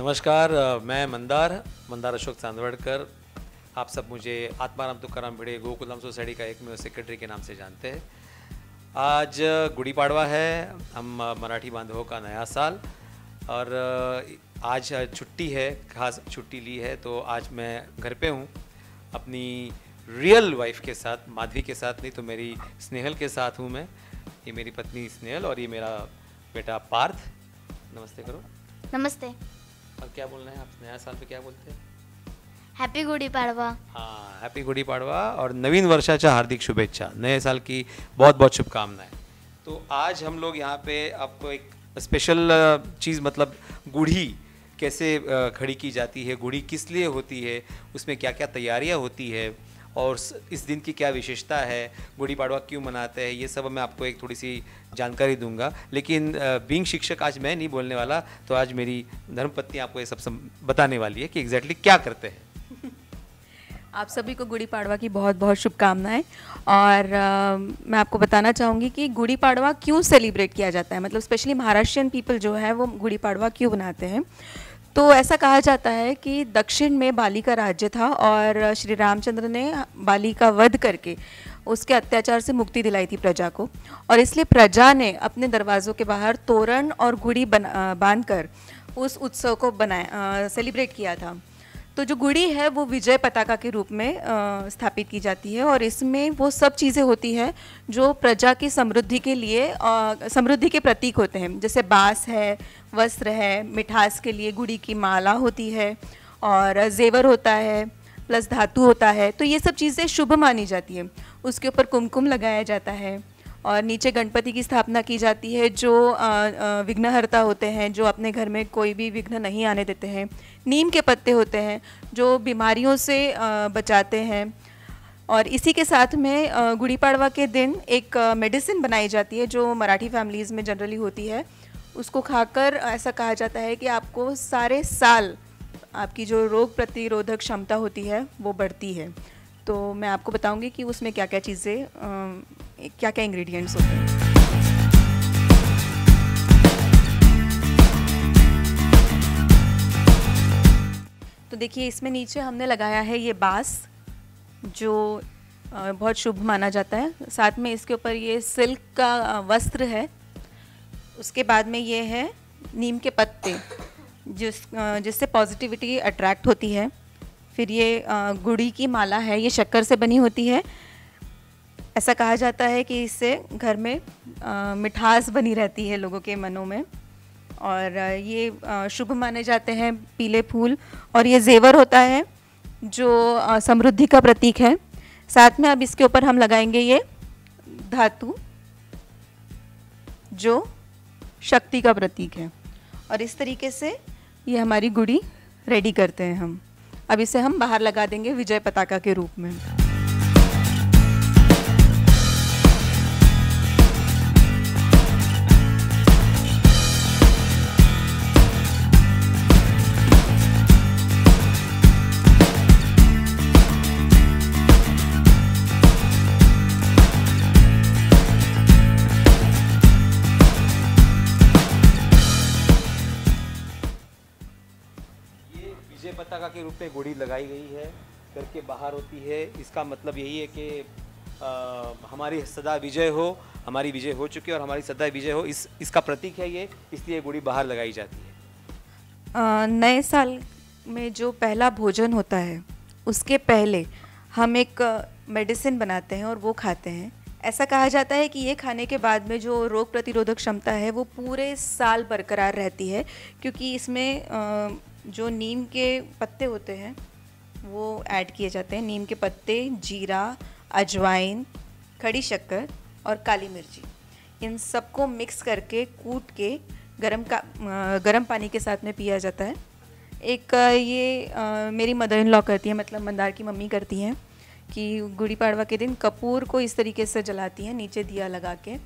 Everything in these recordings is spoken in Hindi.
नमस्कार, मैं मंदार मंदार अशोक चांदवड़कर। आप सब मुझे आत्माराम तुकाराम भिड़े गोकुलम सोसाइटी का एकमेव सेक्रेटरी के नाम से जानते हैं। आज गुड़ी पाड़वा है, हम मराठी बांधवों का नया साल, और आज छुट्टी है, खास छुट्टी ली है। तो आज मैं घर पे हूँ अपनी रियल वाइफ के साथ, माधवी के साथ नहीं तो मेरी स्नेहल के साथ हूँ मैं। ये मेरी पत्नी स्नेहल और ये मेरा बेटा पार्थ। नमस्ते करो। नमस्ते। और क्या बोलना है आप, नया साल पे क्या बोलते हैं? हैप्पी गुड़ी पाड़वा। हाँ, हैप्पी गुड़ी पाड़वा और नवीन वर्षाच्या हार्दिक शुभेच्छा। नए साल की बहुत बहुत शुभकामनाएं। तो आज हम लोग यहाँ पे आपको एक स्पेशल चीज़, मतलब गुड़ी कैसे खड़ी की जाती है, गुड़ी किस लिए होती है, उसमें क्या क्या तैयारियाँ होती है और इस दिन की क्या विशेषता है, गुड़ी पाड़वा क्यों मनाते हैं, ये सब मैं आपको एक थोड़ी सी जानकारी दूंगा। लेकिन बीइंग शिक्षक आज मैं नहीं बोलने वाला, तो आज मेरी धर्मपत्नी आपको ये सब बताने वाली है कि एग्जैक्टली क्या करते हैं। आप सभी को गुड़ी पाड़वा की बहुत बहुत शुभकामनाएं। और मैं आपको बताना चाहूँगी कि गुड़ी पाड़वा क्यों सेलिब्रेट किया जाता है, मतलब स्पेशली महाराष्ट्रियन पीपल जो है वो गुड़ी पाड़वा क्यों बनाते हैं। तो ऐसा कहा जाता है कि दक्षिण में बाली का राज्य था और श्री रामचंद्र ने बाली का वध करके उसके अत्याचार से मुक्ति दिलाई थी प्रजा को, और इसलिए प्रजा ने अपने दरवाज़ों के बाहर तोरण और गुड़ी बांधकर उस उत्सव को सेलिब्रेट किया था। तो जो गुड़ी है वो विजय पताका के रूप में स्थापित की जाती है, और इसमें वो सब चीज़ें होती है जो प्रजा की समृद्धि के लिए समृद्धि के प्रतीक होते हैं। जैसे बांस है, वस्त्र है, मिठास के लिए गुड़ी की माला होती है, और जेवर होता है, प्लस धातु होता है। तो ये सब चीज़ें शुभ मानी जाती है। उसके ऊपर कुमकुम लगाया जाता है, और नीचे गणपति की स्थापना की जाती है जो विघ्नहर्ता होते हैं, जो अपने घर में कोई भी विघ्न नहीं आने देते हैं। नीम के पत्ते होते हैं जो बीमारियों से बचाते हैं। और इसी के साथ में गुड़ी पाड़वा के दिन एक मेडिसिन बनाई जाती है जो मराठी फैमिलीज़ में जनरली होती है। उसको खाकर ऐसा कहा जाता है कि आपको सारे साल आपकी जो रोग प्रतिरोधक क्षमता होती है वो बढ़ती है। तो मैं आपको बताऊंगी कि उसमें क्या क्या चीज़ें, क्या क्या इंग्रेडिएंट्स होते हैं। तो देखिए, इसमें नीचे हमने लगाया है ये बांस जो बहुत शुभ माना जाता है। साथ में इसके ऊपर ये सिल्क का वस्त्र है। उसके बाद में ये है नीम के पत्ते जिससे पॉजिटिविटी अट्रैक्ट होती है। फिर ये गुड़ी की माला है, ये शक्कर से बनी होती है। ऐसा कहा जाता है कि इससे घर में मिठास बनी रहती है लोगों के मनों में, और ये शुभ माने जाते हैं पीले फूल। और ये जेवर होता है जो समृद्धि का प्रतीक है। साथ में अब इसके ऊपर हम लगाएंगे ये धातु जो शक्ति का प्रतीक है, और इस तरीके से ये हमारी गुड़ी रेडी करते हैं हम। अब इसे हम बाहर लगा देंगे विजय पताका के रूप में। विजय पताका के रूप में गुड़ी लगाई गई है, करके बाहर होती है। इसका मतलब यही है कि हमारी सदा विजय हो, हमारी विजय हो चुकी है और हमारी सदा विजय हो, इसका प्रतीक है ये, इसलिए गुड़ी बाहर लगाई जाती है। नए साल में जो पहला भोजन होता है उसके पहले हम एक मेडिसिन बनाते हैं और वो खाते हैं। ऐसा कहा जाता है कि ये खाने के बाद में जो रोग प्रतिरोधक क्षमता है वो पूरे साल बरकरार रहती है, क्योंकि इसमें जो नीम के पत्ते होते हैं वो ऐड किए जाते हैं। नीम के पत्ते, जीरा, अजवाइन, खड़ी शक्कर और काली मिर्ची, इन सबको मिक्स करके कूट के गरम पानी के साथ में पिया जाता है। एक ये मेरी मदर इन लॉ करती है, मतलब मंदार की मम्मी करती हैं, कि गुड़ी पाड़वा के दिन कपूर को इस तरीके से जलाती हैं नीचे दिया लगा के,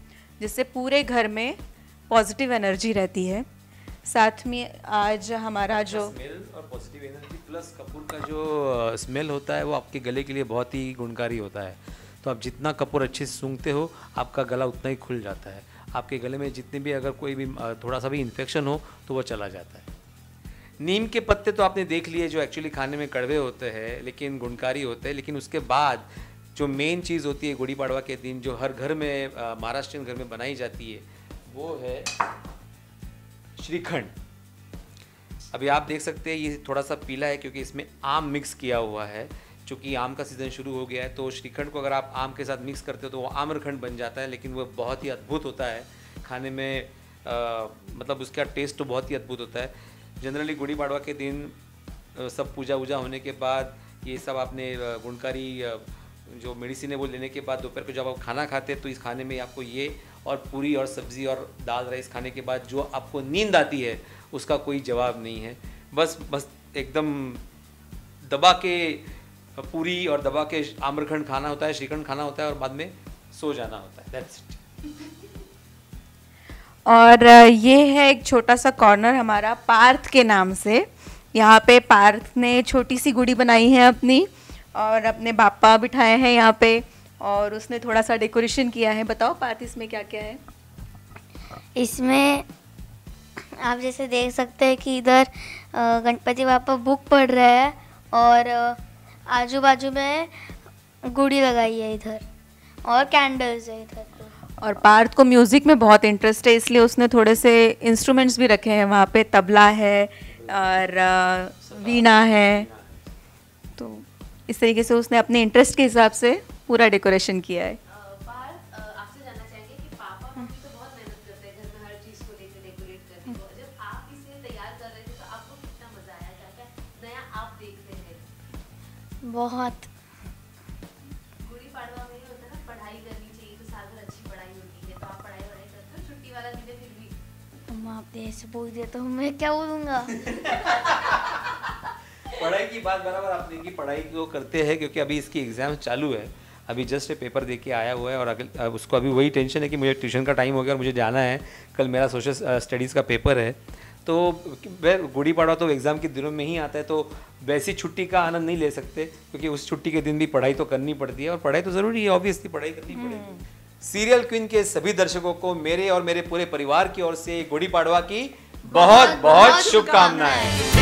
जिससे पूरे घर में पॉजिटिव एनर्जी रहती है। साथ में आज हमारा जो स्मेल और पॉजिटिव एनर्जी प्लस कपूर का जो स्मेल होता है वो आपके गले के लिए बहुत ही गुणकारी होता है। तो आप जितना कपूर अच्छे से सूंघते हो आपका गला उतना ही खुल जाता है। आपके गले में जितने भी अगर कोई भी थोड़ा सा भी इन्फेक्शन हो तो वो चला जाता है। नीम के पत्ते तो आपने देख लिए, जो एक्चुअली खाने में कड़वे होते हैं लेकिन गुणकारी होते हैं, लेकिन उसके बाद जो मेन चीज़ होती है गुड़ी पड़वा के दिन, जो हर घर में महाराष्ट्रियन घर में बनाई जाती है, वो है श्रीखंड। अभी आप देख सकते हैं ये थोड़ा सा पीला है क्योंकि इसमें आम मिक्स किया हुआ है। चूँकि आम का सीज़न शुरू हो गया है तो श्रीखंड को अगर आप आम के साथ मिक्स करते हो तो वो आम्रखंड बन जाता है, लेकिन वो बहुत ही अद्भुत होता है खाने में। मतलब उसका टेस्ट तो बहुत ही अद्भुत होता है। जनरली गुड़ी पड़वा के दिन सब पूजा वूजा होने के बाद ये सब आपने गुणकारी जो मेडिसिन है वो लेने के बाद दोपहर को जब आप खाना खाते हैं तो इस खाने में आपको ये और पूरी और सब्ज़ी और दाल राइस खाने के बाद जो आपको नींद आती है उसका कोई जवाब नहीं है। बस एकदम दबा के पूरी और दबा के आम्रखंड खाना होता है, श्रीखंड खाना होता है और बाद में सो जाना होता है। That's it. और ये है एक छोटा सा कॉर्नर हमारा पार्थ के नाम से। यहाँ पे पार्थ ने छोटी सी गुड़ी बनाई है अपनी, और अपने पापा बिठाए हैं यहाँ पे, और उसने थोड़ा सा डेकोरेशन किया है। बताओ पार्थ, इसमें क्या क्या है? इसमें आप जैसे देख सकते हैं कि इधर गणपति बापा बुक पढ़ रहे हैं और आजू बाजू में गुड़ी लगाई है इधर, और कैंडल्स है इधर। और पार्थ को म्यूज़िक में बहुत इंटरेस्ट है, इसलिए उसने थोड़े से इंस्ट्रूमेंट्स भी रखे हैं वहाँ पे। तबला है और वीणा है, तो इस तरीके से उसने अपने इंटरेस्ट के हिसाब से पूरा डेकोरेशन किया है। आपसे जानना चाहेंगे कि पापा मम्मी तो बहुत मेहनत करते हैं घर में हर चीज़ को लेकर डेकोरेट करने को। जब आप इसे तैयार कर रहे थे तो आपको कितना मजा आया? क्या क्या नया आप देख रहे थे? बहुत। गुड़ी पड़वा में ये होता है ना, पढ़ाई करनी चाहिए तो साल भर अच्छी पढ़ाई होती है, तो आप पढ़ाई करते हो छुट्टी वाला दिन है फिर भी? अम्मा आप ऐसे बोल दिया तो मैं क्या बोलूँगा। पढ़ाई की बात बराबर आपने की, पढ़ाई को करते हैं क्योंकि अभी इसकी एग्ज़ाम चालू है। अभी जस्ट पेपर दे के आया हुआ है और अगले उसको अभी वही टेंशन है कि मुझे ट्यूशन का टाइम हो गया और मुझे जाना है, कल मेरा सोशल स्टडीज़ का पेपर है। तो गुड़ी पड़वा तो एग्ज़ाम के दिनों में ही आता है, तो वैसी छुट्टी का आनंद नहीं ले सकते क्योंकि उस छुट्टी के दिन भी पढ़ाई तो करनी पड़ती है, और पढ़ाई तो ज़रूरी है, ऑब्वियसली पढ़ाई करनी पड़ेगी। सीरियल क्वीन के सभी दर्शकों को मेरे और मेरे पूरे परिवार की ओर से गुड़ी पड़वा की बहुत बहुत शुभकामनाएं।